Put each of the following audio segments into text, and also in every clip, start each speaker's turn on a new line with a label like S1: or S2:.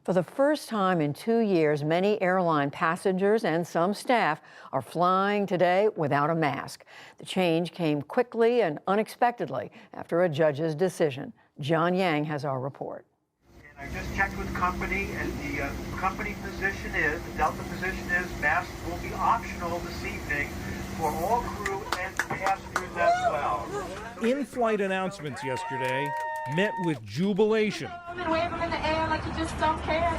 S1: For the first time in 2 years, many airline passengers and some staff are flying today without a mask. The change came quickly and unexpectedly after a judge's decision. John Yang has our report.
S2: I just checked with the company, and the company position is, the Delta position is, masks will be optional this evening for all crew and passengers as well.
S3: In-flight announcements yesterday met with jubilation
S4: Wave them in the air like you just don't care.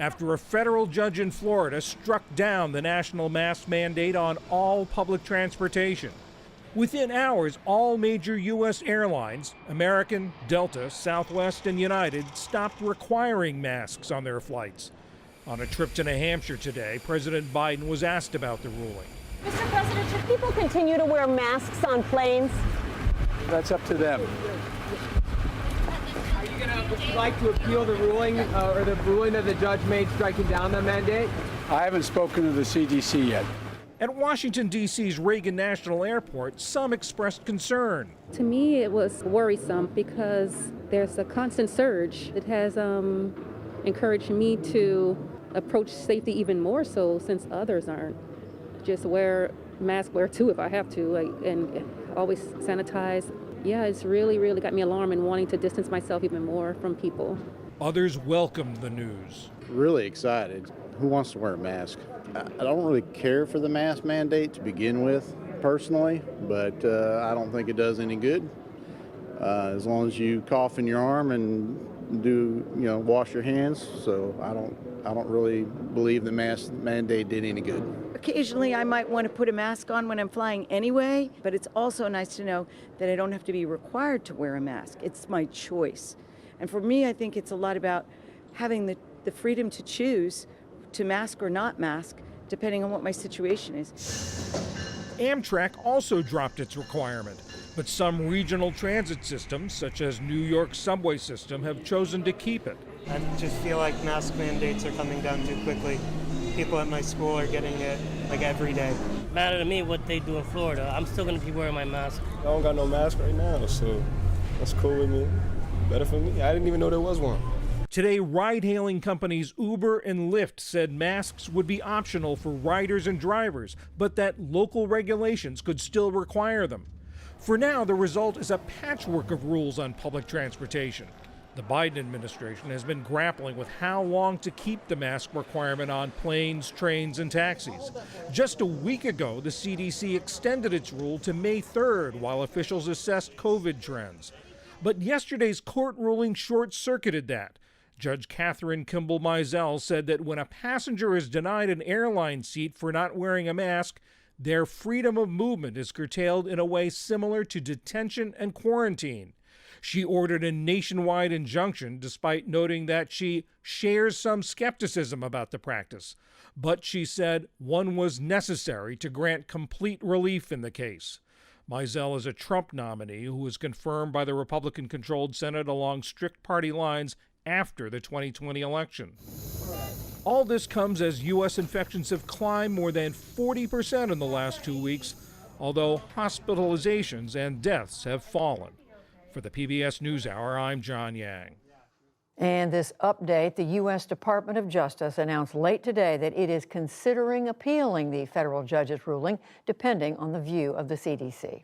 S3: after a federal judge in Florida struck down the national mask mandate on all public transportation. Within hours, all major U.S. airlines, American, Delta, Southwest, and United, stopped requiring masks on their flights. On a trip to New Hampshire today, President Biden was asked about the ruling.
S5: Mr. President, should people continue to wear masks on planes?
S6: That's up to them.
S7: Would you like to appeal the ruling or the ruling that the judge made striking down the mandate?
S6: I haven't spoken to the CDC yet.
S3: At Washington, D.C.'s Reagan National Airport, some expressed concern.
S8: To me, it was worrisome because there's a constant surge. It has encouraged me to approach safety even more so since others aren't. Just wear too if I have to, and always sanitize. Yeah, it's really got me alarmed and wanting to distance myself even more from people.
S3: Others welcomed the news.
S9: Really excited. Who wants to wear a mask? I don't really care for the mask mandate to begin with, personally, but I don't think it does any good. As long as you cough in your arm and wash your hands. So I don't really believe the mask mandate did any good.
S10: Occasionally I might want to put a mask on when I'm flying anyway, but it's also nice to know that I don't have to be required to wear a mask. It's my choice. And for me, I think it's a lot about having the freedom to choose to mask or not mask, depending on what my situation is.
S3: Amtrak also dropped its requirement, but some regional transit systems, such as New York's subway system, have chosen to keep it.
S11: I just feel like mask mandates are coming down too quickly. People at my school are getting it like every day.
S12: Matter to me what they do in Florida. I'm still gonna be wearing my mask.
S13: I don't got no mask right now, so that's cool with me. Better for me. I didn't even know there was one.
S3: Today, ride-hailing companies Uber and Lyft said masks would be optional for riders and drivers, but that local regulations could still require them. For now, the result is a patchwork of rules on public transportation. The Biden administration has been grappling with how long to keep the mask requirement on planes, trains, and taxis. Just a week ago, the CDC extended its rule to May 3rd while officials assessed COVID trends. But yesterday's court ruling short-circuited that. Judge Catherine Kimball Mizell said that when a passenger is denied an airline seat for not wearing a mask, their freedom of movement is curtailed in a way similar to detention and quarantine. She ordered a nationwide injunction, despite noting that she shares some skepticism about the practice. But she said one was necessary to grant complete relief in the case. Mizell is a Trump nominee who was confirmed by the Republican-controlled Senate along strict party lines after the 2020 election. All this comes as U.S. infections have climbed more than 40% in the last 2 weeks, although hospitalizations and deaths have fallen. For the PBS NewsHour, I'm John Yang.
S1: And this update, the U.S. Department of Justice announced late today that it is considering appealing the federal judge's ruling, depending on the view of the CDC.